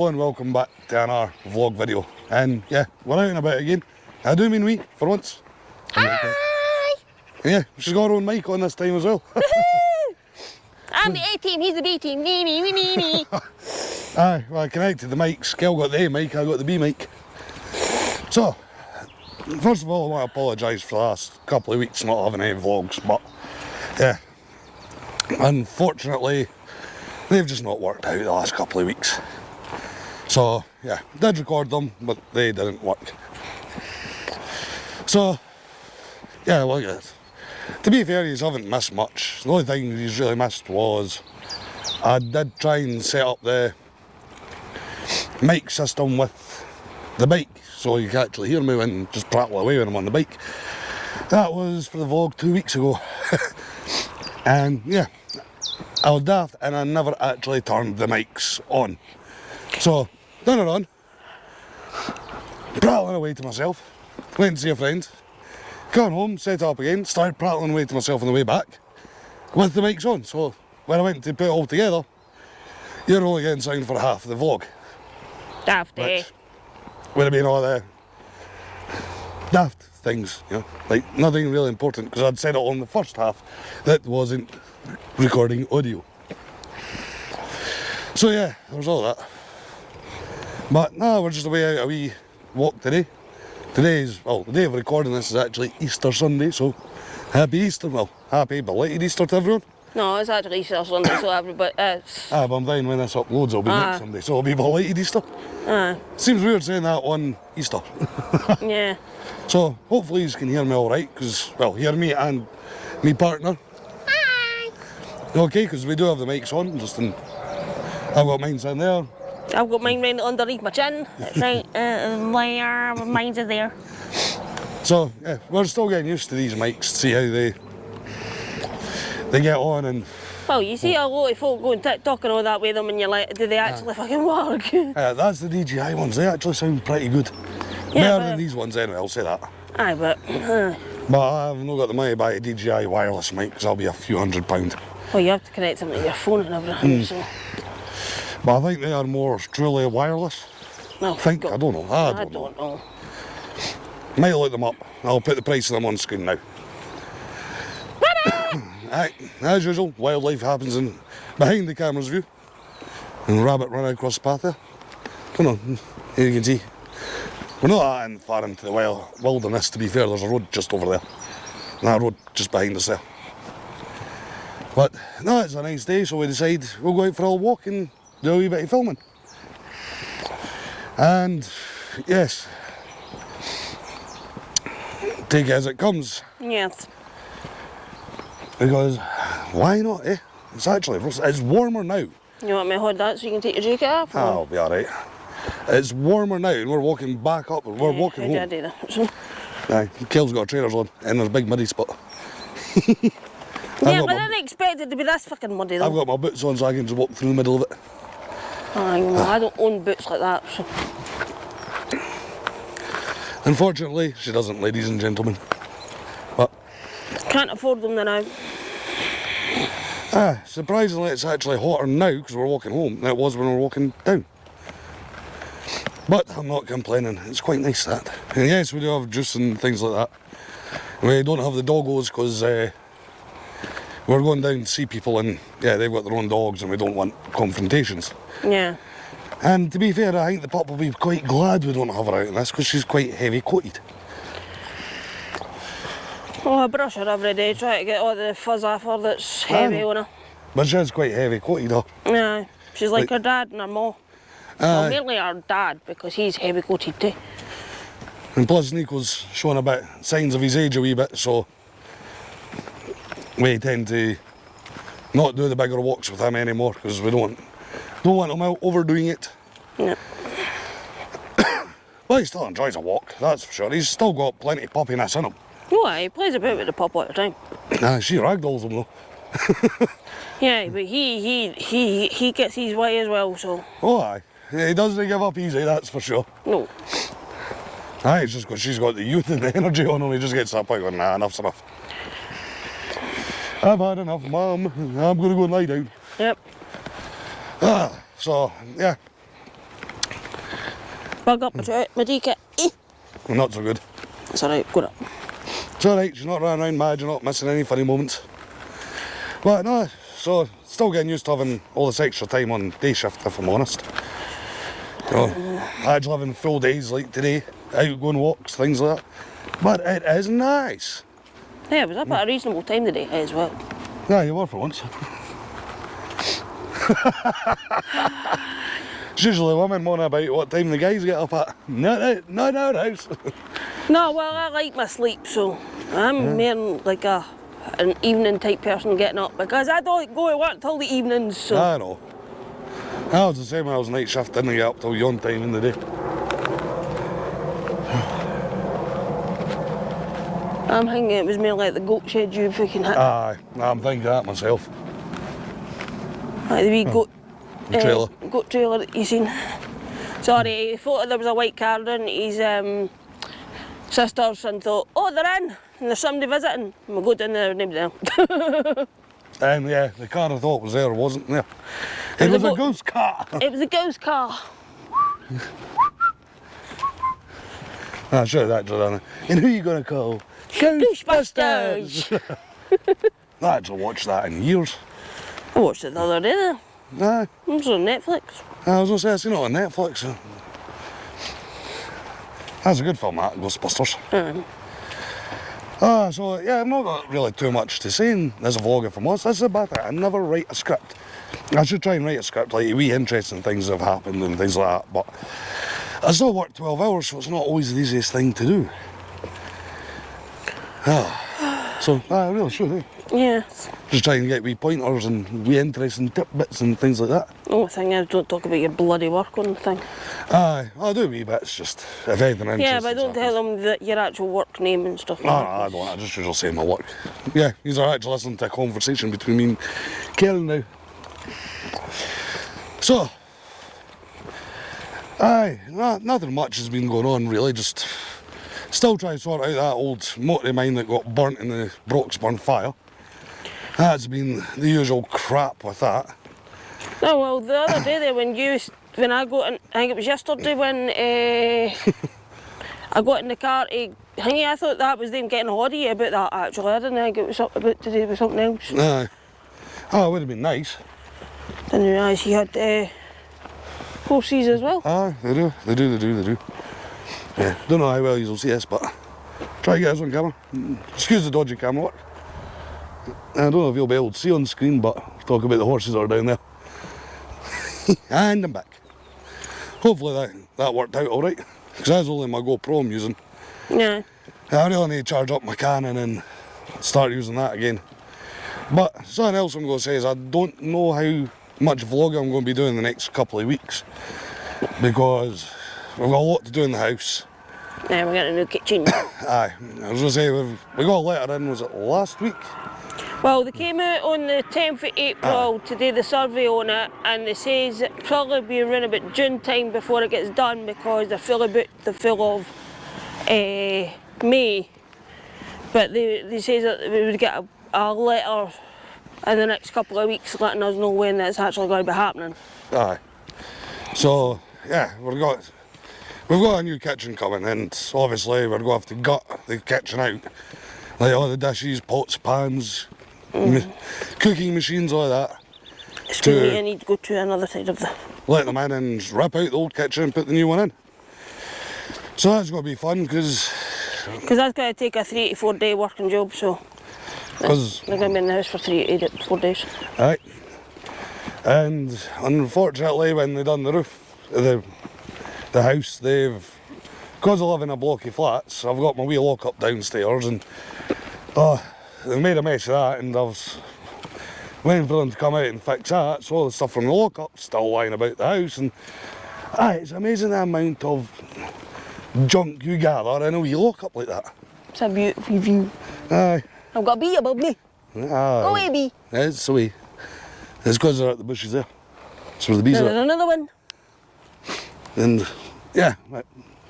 hello and welcome back to another vlog video. And yeah, we're out and about again. I do mean we, for once. Hi! Yeah, she's got her own mic on this time as well. I'm the A team, he's the B team. Me. Aye, well I connected the mics. Kel got the A mic, I got the B mic. So, first of all I want to apologise for the last couple of weeks not having any vlogs, but yeah, unfortunately they've just not worked out the last couple of weeks. So yeah, did record them, but they didn't work. So yeah, well, yeah, to be fair, you haven't missed much. The only thing you really missed was I did try and set up the mic system with the bike, so you can actually hear me when just prattle away when I'm on the bike. That was for the vlog 2 weeks ago. And yeah, I was daft and I never actually turned the mics on. So, done it on, prattling away to myself, went to see a friend, got home, set it up again, started prattling away to myself on the way back with the mics on. So, when I went to put it all together, you're only getting sound for half of the vlog. Daft, Which would have been all the daft things, you know, like nothing really important because I'd said it on the first half that wasn't recording audio. So yeah, there was all that. But no, we're just away out a wee walk today. Today's, well, the day of recording this is actually Easter Sunday, so happy Easter, well, happy belated Easter to everyone. No, it's actually Easter Sunday, so everybody, But I'm dying when this uploads, it'll be next Sunday, so it'll be belated Easter. Seems weird saying that on Easter. Yeah. So hopefully you can hear me alright, because, well, hear me and me partner. Hi! Okay, because we do have the mics on, just in, I've got mine in there. I've got mine right underneath my chin. It's right there, mine's in there. So, yeah, we're still getting used to these mics to see how they get on and... Well, you see a lot of folk going TikTok and all that with them and you're like, do they actually fucking work? That's the DJI ones, they actually sound pretty good. Yeah, better than these ones anyway, I'll say that. Aye, but... But I've not got the money to buy a DJI wireless mic because that'll be a few £100. Well, you have to connect them to your phone and everything, so... But I think they are more truly wireless. No, I think, I don't know, I don't know. Might look them up, I'll put the price of them on screen now. As usual, wildlife happens in behind the camera's view. And a rabbit running across the path there. Come on, here you can see. We're not that far into the wilderness, to be fair, there's a road just over there. And that road just behind us there. But no, it's a nice day, so we decide we'll go out for a walk and do a wee bit of filming. And yes, take it as it comes. Yes. Because why not, eh? It's warmer now. You want me to hold that so you can take your jacket off? I'll be alright. It's warmer now and we're walking back up, we're walking home. I do that. So. Aye, Kel's got trainers on and there's a big muddy spot. Yeah, but I didn't expect it to be this fucking muddy though. I've got my boots on so I can just walk through the middle of it. I don't own boots like that, so... Unfortunately, she doesn't, ladies and gentlemen. But... Can't afford them now. Surprisingly it's actually hotter now because we're walking home than it was when we were walking down. But I'm not complaining, it's quite nice that. And yes, we do have juice and things like that. We don't have the doggos because we're going down to see people and yeah, they've got their own dogs and we don't want confrontations. Yeah. And to be fair, I think the pup will be quite glad we don't have her out in this because she's quite heavy coated. Oh, I brush her every day, try to get all the fuzz off her that's heavy on her. But she is quite heavy coated though. Yeah, she's like her dad and her mom. Well, mainly her dad because he's heavy coated too. And plus Nico's showing a bit signs of his age a wee bit, so we tend to not do the bigger walks with him anymore because we don't want him out overdoing it. Yeah. Well, he still enjoys a walk, that's for sure. He's still got plenty of puppiness in him. Oh, he plays about with the pup all the time. She ragdolls him though. Yeah, but he gets his way as well, so... Oh aye, he doesn't give up easy, that's for sure. No. Aye, it's just because she's got the youth and the energy on him, he just gets up like, nah, enough's enough. I've had enough, Mum. I'm going to go and lie down. Yep. So, yeah. Bug up my deacon. Well, not so good. It's alright, go up. It's alright, you're not running around mad, you're not missing any funny moments. But no, so still getting used to having all this extra time on day shift, if I'm honest. You know, actually having full days like today, out going walks, things like that. But it is nice. Yeah, I was up at a reasonable time today as well. Yeah, you were for once. It's usually women moaning about what time the guys get up at. Not in our house. No, well, I like my sleep, so I'm more like an evening type person getting up because I don't go to work till the evenings, so. I know. I was the same when I was night shift, didn't get up till yon time in the day. I'm thinking it was more like the goat shed you fucking hit. Aye, I'm thinking that myself. Like the wee goat Trailer. goat trailer that you seen. Sorry, he thought there was a white car in his sisters and thought, oh, they're in and there's somebody visiting. And we go down there and nobody there. And yeah, the car I thought was there wasn't there. It was a ghost car. It was a ghost car. I should have actually done it. And who are you going to call? Ghostbusters! I actually watched that in years. I watched it the other day there. Aye. It was on Netflix. I was going to say, I seen it on Netflix. That's a good film, that, Ghostbusters. So yeah, I've not got really too much to say in this vlog if I'm honest. This is about it. I never write a script. I should try and write a script, like wee interesting things that have happened and things like that, but I still work 12 hours, so it's not always the easiest thing to do. So I really should, eh? Yeah. Just try and get wee pointers and wee interesting tidbits and things like that. The only thing is, don't talk about your bloody work on the thing. Aye, I'll do wee bits, just if anything interesting. Yeah, but don't tell them that your actual work name and stuff. No, I don't. I just usually say my work. Yeah, these are actually listening to a conversation between me and Kellen now. So, aye, nothing much has been going on really, just still trying to sort out that old motor of mine that got burnt in the Broxburn fire. That's been the usual crap with that. Oh, well, the other day there when I got in, I think it was yesterday when I got in the car I thought that was them getting hoddy about that actually. I didn't think it was something about to do with something else. Aye. Oh, it would have been nice. Didn't realise he had horses as well. Aye, they do. Yeah, don't know how well you'll see this, but try to get this on camera. Excuse the dodgy camera work. I don't know if you'll be able to see on screen, but talk about the horses that are down there. And I'm back. Hopefully that worked out alright, because that's only my GoPro I'm using. Yeah. I really need to charge up my Canon and start using that again. But something else I'm going to say is I don't know how much vlogging I'm going to be doing the next couple of weeks, because we've got a lot to do in the house. Yeah, we're getting a new kitchen. Aye, I was going to say we got a letter in, was it last week? Well, they came out on the 10th of April to do the survey on it, and they says it'll probably be around about June time before it gets done because they're fully booked the full of May. But they say that we would get a letter in the next couple of weeks letting us know when that's actually going to be happening. Aye. So, yeah, we've got a new kitchen coming, and obviously we're going to have to gut the kitchen out. Like all the dishes, pots, pans, cooking machines, all that. Excuse me, I need to go to another side of the... Let them in and rip out the old kitchen and put the new one in. So that's going to be fun, because that's going to take a 3 to 4 day working job, so... Because they're going to be in the house for 3 to 4 days. Aye. And unfortunately, when they done the roof of the house, because I live in a block of flats, I've got my wee lock up downstairs, and they made a mess of that, and I was waiting for them to come out and fix that, so all the stuff from the lock up's still lying about the house, and it's amazing the amount of junk you gather in a wee lock up like that. It's a beautiful view. Aye. I've got a bee above me. Go away, bee. It's the way. It's because they're at the bushes there. That's where the bees There's are. another one. And yeah, right,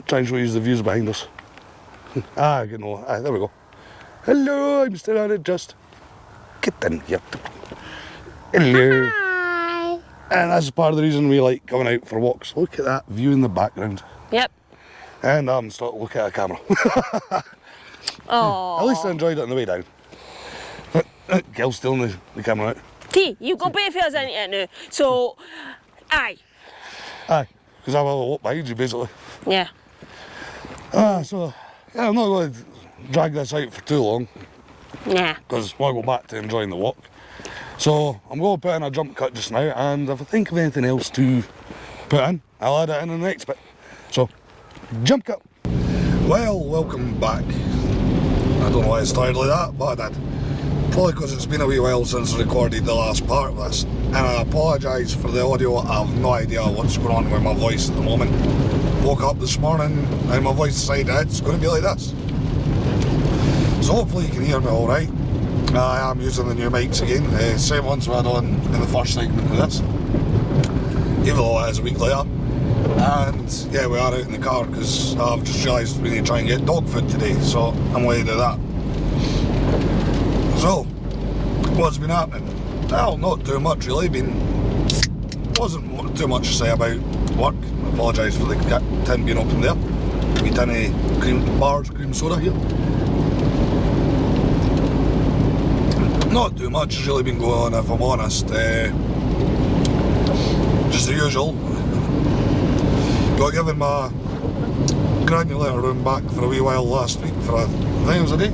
try and show you the views behind us. There we go. Hello, I'm still on it, just get in here. Hello. Hi. And that's part of the reason we like coming out for walks. Look at that view in the background. Yep. And I'm starting to look at a camera. Oh. At least I enjoyed it on the way down. Gil's stealing the camera out. T, you've got both of us into it now. So, aye. Aye, because I will walk behind you basically. Yeah. So, yeah, I'm not going to drag this out for too long. Yeah. Because I want to go back to enjoying the walk. So, I'm going to put in a jump cut just now, and if I think of anything else to put in, I'll add it in the next bit. So, jump cut. Well, welcome back. I don't know why I started like that, but I did. Probably because it's been a wee while since I recorded the last part of this, and I apologise for the audio. I have no idea what's going on with my voice at the moment. Woke up this morning and my voice decided it's going to be like this. So hopefully you can hear me alright. I am using the new mics again, same ones we had on in the first segment of this, even though it is a week later. And yeah, we are out in the car because I've just realised we need to try and get dog food today, so I'm going to do that. So, what's been happening? Well, not too much really. Wasn't too much to say about work. I apologise for the tin being open there. We tin of cream soda here. Not too much has really been going on, if I'm honest. Just the usual. Got given my granulator room back for a wee while last week for I think it was a day.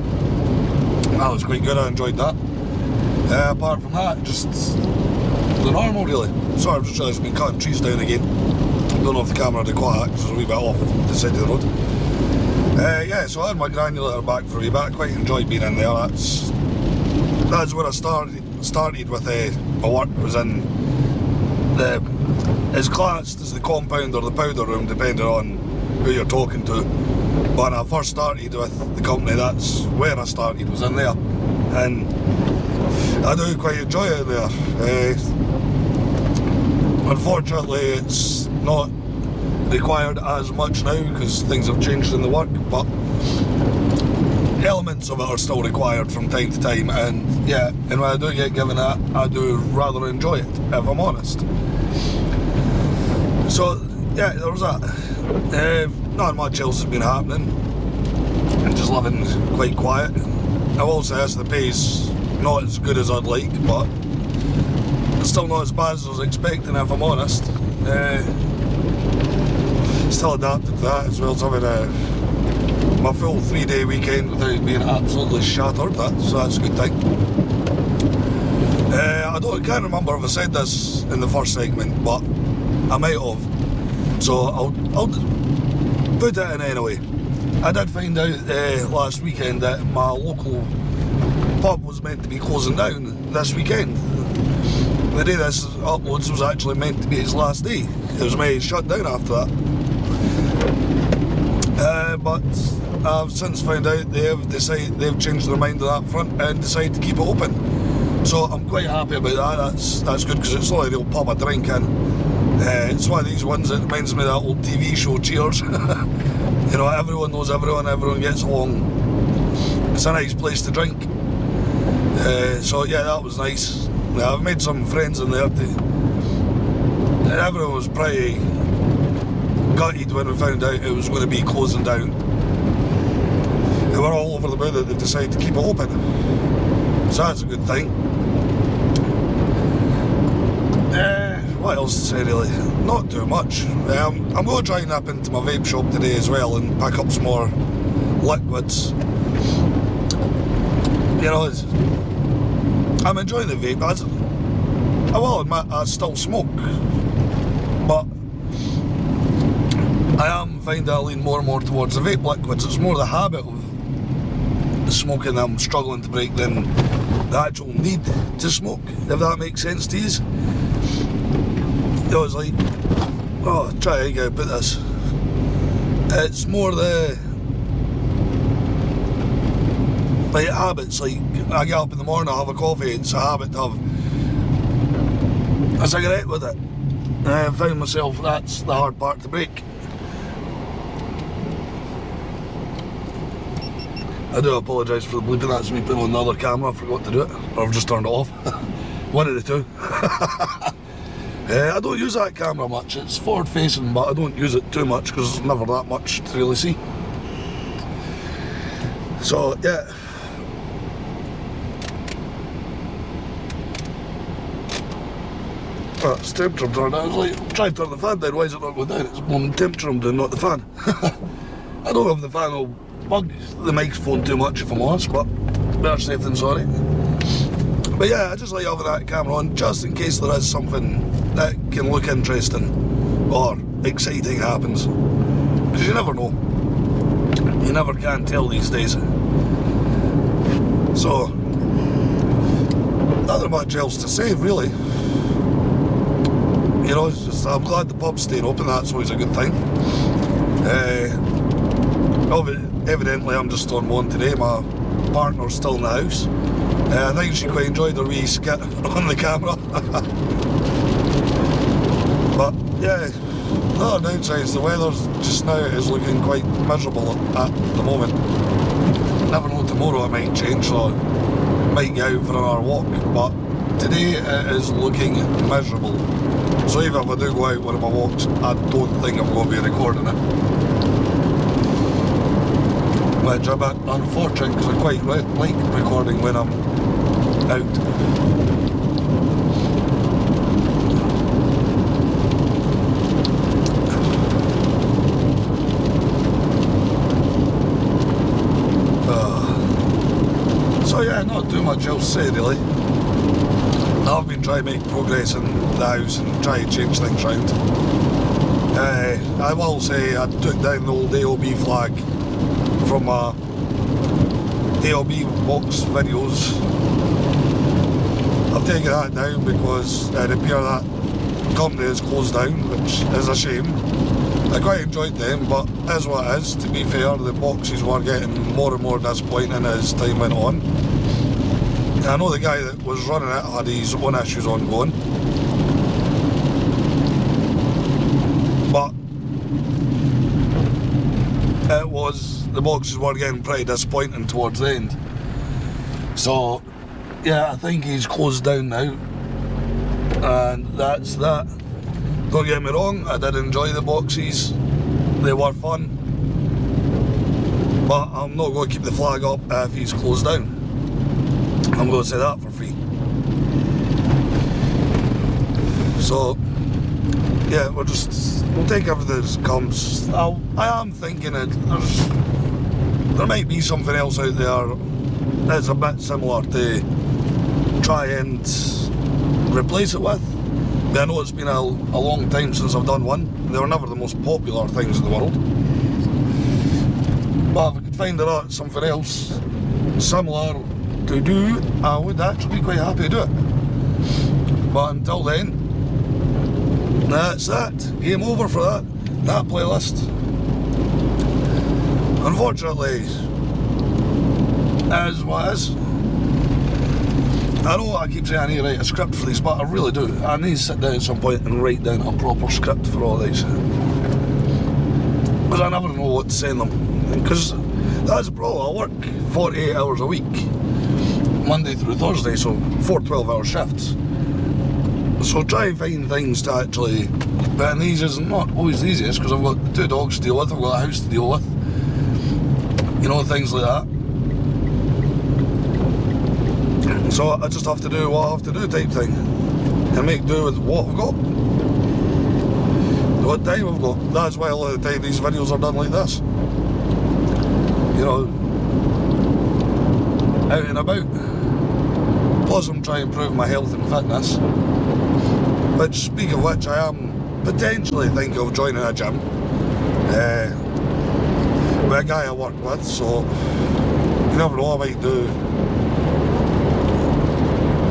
That was quite good, I enjoyed that. Apart from that, just the normal really. Sorry, I've just realised I've been cutting trees down again. Don't know if the camera had caught that because it was a wee bit off the side of the road. Yeah, so I had my granulator back for a wee bit. I quite enjoyed being in there. That's where I started with my work, was in it's classed as the compound or the powder room depending on who you're talking to. But when I first started with the company, that's where I started, was in there. And I do quite enjoy it there. Unfortunately, it's not required as much now because things have changed in the work, but elements of it are still required from time to time, and yeah, and when I do get given that, I do rather enjoy it, if I'm honest. So yeah, there was that. Not much else has been happening. I'm just living quite quiet. I will say this, the pay's not as good as I'd like, but it's still not as bad as I was expecting, if I'm honest. Still adapted to that, as well as having my full 3-day weekend without being absolutely shattered, so that's a good thing. I can't remember if I said this in the first segment, but I might have, so I'll put it in anyway. I did find out last weekend that my local pub was meant to be closing down this weekend. The day this uploads was actually meant to be its last day. It was made shut down after that. But I've since found out they've changed their mind on that front and decided to keep it open. So I'm quite happy about that. That's good because it's not a real pub I drink in. It's one of these ones that reminds me of that old TV show Cheers. You know, everyone knows everyone, everyone gets along. It's a nice place to drink. So yeah, that was nice. I've made some friends in there too. And everyone was pretty gutted when we found out it was going to be closing down. They were all over the moon that they've decided to keep it open. So that's a good thing. What else to say really? Not too much. I'm going to try and nip into my vape shop today as well and pick up some more liquids. You know, I'm enjoying the vape. I will admit I still smoke, but I am finding I lean more and more towards the vape liquids. It's more the habit of the smoking that I'm struggling to break than the actual need to smoke, if that makes sense to you. You know, it's like, try to put this. It's more the like habits. Like I get up in the morning, I have a coffee. It's a habit to have a cigarette with it. And I found myself that's the hard part to break. I do apologise for the bleeping. That's me putting on the other camera. I forgot to do it, or I've just turned it off. One of the two. I don't use that camera much. It's forward facing, but I don't use it too much because there's never that much to really see. So yeah. Well, it's temperature down. I was like, try to turn the fan down, why is it not going down? It's blowing temperature I'm doing, not the fan. I don't know if the fan will bug the microphone too much, if I'm honest, but better safe than sorry. But yeah, I just like having that camera on, just in case there is something that can look interesting or exciting happens. Because you never know. You never can tell these days. So, not much else to say, really. You know, it's just, I'm glad the pub's staying open, that's always a good thing. Evidently I'm just on one today, my partner's still in the house. I think she quite enjoyed her wee skit on the camera. But yeah, the other downside is the weather just now is looking quite miserable at the moment. Never know, tomorrow it might change, so I might get out for another walk, but today it is looking miserable. So even if I do go out one of my walks, I don't think I'm going to be recording it. Which is a bit unfortunate because I quite like recording when I'm out. So yeah, not too much else to say really. I've been trying to make progress in the house and try to change things around. I will say I took down the old AOB flag from my AOB box videos. I've taken that down because it appears that company is closed down, which is a shame. I quite enjoyed them, but as what it is, to be fair, the boxes were getting more and more disappointing as time went on. I know the guy that was running it had his own issues ongoing, but the boxes were getting pretty disappointing towards the end. So yeah, I think he's closed down now, and that's that. Don't get me wrong, I did enjoy the boxes, they were fun, but I'm not going to keep the flag up if he's closed down. I'm going to say that for free. So yeah, we'll take everything as it comes. I am thinking that there might be something else out there that's a bit similar to try and replace it with. I know it's been a long time since I've done one. They were never the most popular things in the world. But if I could find out something else similar to do, I would actually be quite happy to do it. But until then, that's that. Game over for that playlist. Unfortunately, as what it is. I know I keep saying I need to write a script for these, but I really do. I need to sit down at some point and write down a proper script for all these. Because I never know what to send them. Because that's the problem. I work 48 hours a week, Monday through Thursday, so 4 12-hour shifts. So try and find things to actually, but these is not always the easiest because I've got 2 dogs to deal with, I've got a house to deal with, you know, things like that. So I just have to do what I have to do type thing and make do with what I've got, what time I've got. That's why a lot of the time these videos are done like this, you know, out and about. Plus I'm trying to improve my health and fitness, which, speak of which, I am potentially thinking of joining a gym with a guy I work with, so you never know, I might do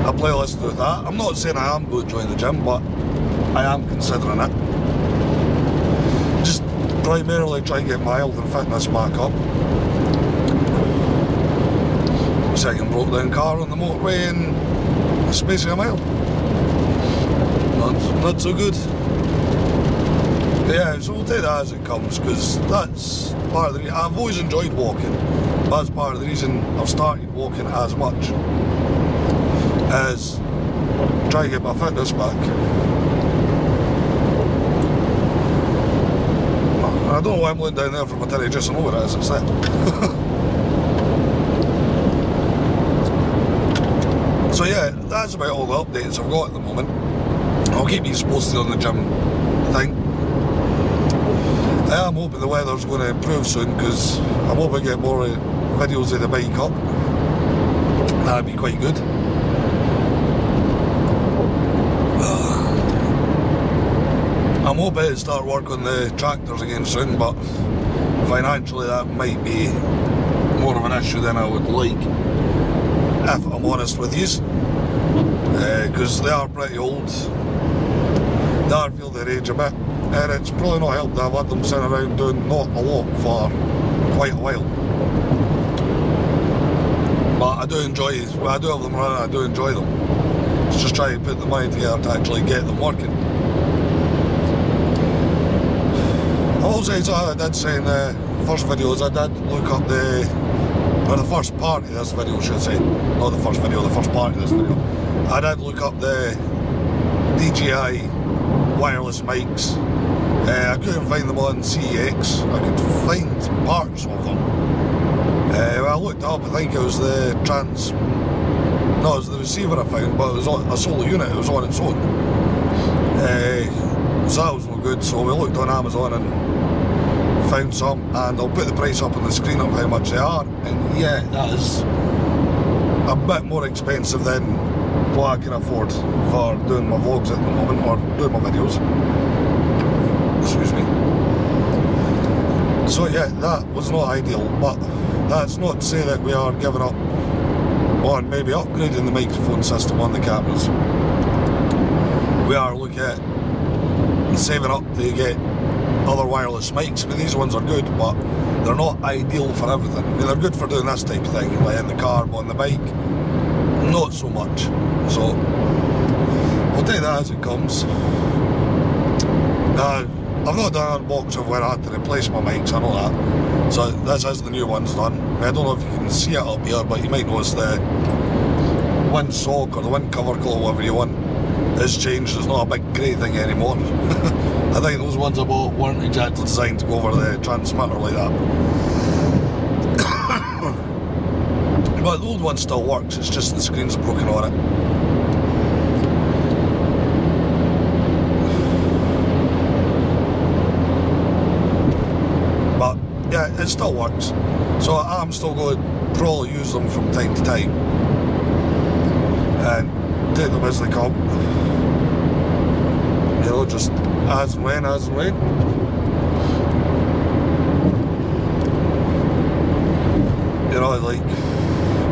a playlist with that. I'm not saying I am going to join the gym, but I am considering it. Just primarily try and get my health and fitness back up. Second broke down car on the motorway in the space of a mile. Not so good. But yeah, so we'll take that as it comes, because that's part of the reason. I've always enjoyed walking. That's part of the reason I've started walking as much, as try to get my fitness back. I don't know why I'm looking down there for my telly, just know what it is, it's there. So yeah, that's about all the updates I've got at the moment. I'll keep you posted on the gym thing. I am hoping the weather's going to improve soon, because I'm hoping to get more videos of the bike up. That'd be quite good. I'm hoping to start work on the tractors again soon, but financially that might be more of an issue than I would like, if I'm honest with you, because they are pretty old. They are feeling their age a bit, and it's probably not helped that I've had them sitting around doing not a lot for quite a while. But I do enjoy, when I do have them running, I do enjoy them. It's just trying to put the money together to actually get them working. I will say, so I did say in the first videos, I did look up the first part of this video, should I say. Not the first video, the first part of this video. I did look up the DJI wireless mics. I couldn't find them on CEX. I could find parts of them. When I looked up, I think it was the it was the receiver I found, but it was on a solo unit, it was on its own. So that was no good, so we looked on Amazon and found some, and I'll put the price up on the screen of how much they are, and yeah, that is a bit more expensive than what I can afford for doing my vlogs at the moment, or doing my videos. Excuse me. So yeah, that was not ideal, but that's not to say that we are giving up on maybe upgrading the microphone system on the cameras. We are looking at saving up to get other wireless mics. I mean, these ones are good, but they're not ideal for everything. I mean, they're good for doing this type of thing, like in the car, but on the bike, not so much. So we'll take that as it comes. Now, I've not done an unbox of where I had to replace my mics, I know that. So this is the new ones done. I don't know if you can see it up here, but you might notice the wind sock or the wind cover colour, whatever you want, has changed. It's not a big grey thing anymore. I think those ones I bought weren't exactly designed to go over the transmitter like that. But the old one still works, it's just the screen's broken on it. But yeah, it still works. So I'm still going to probably use them from time to time. And take them as they come. You know, just as and when. You know, like,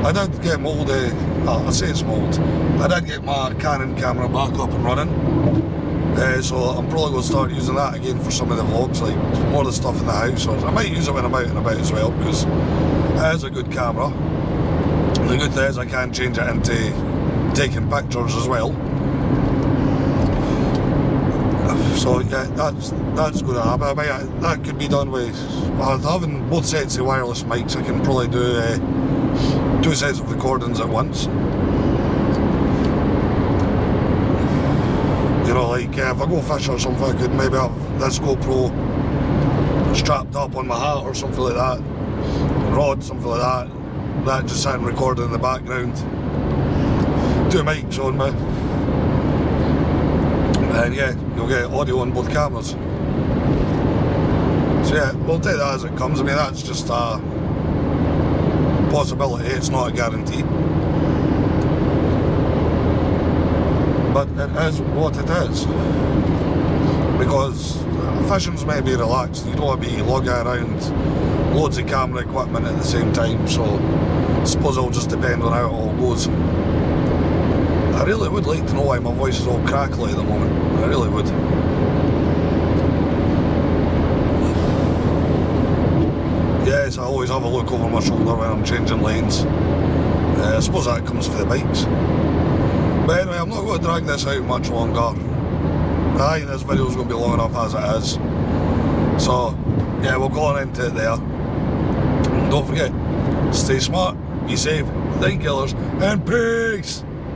I did get my old, I say it's old, I did get my Canon camera back up and running. So I'm probably going to start using that again for some of the vlogs, like more of the stuff in the house. Or I might use it when I'm out and about as well, because it is a good camera. The good thing is I can change it into taking pictures as well. So yeah, that's going to happen. That could be done with having both sets of wireless mics. I can probably do 2 sets of recordings at once. You know, like if I go fishing or something, I could maybe have this GoPro strapped up on my hat or something like that, rod, something like that. That just sitting recording in the background. 2 mics on me. And yeah, you'll get audio on both cameras. So yeah, we'll take that as it comes. I mean, that's just a possibility, it's not a guarantee. But it is what it is. Because fishing's maybe relaxed, you don't want to be lugging around loads of camera equipment at the same time, so I suppose it'll just depend on how it all goes. I really would like to know why my voice is all crackly at the moment. I really would. Yes, I always have a look over my shoulder when I'm changing lanes. I suppose that comes for the bikes. But anyway, I'm not going to drag this out much longer. I think this video is going to be long enough as it is. So, yeah, we'll go on into it there. And don't forget, stay smart, be safe, think killers, and peace!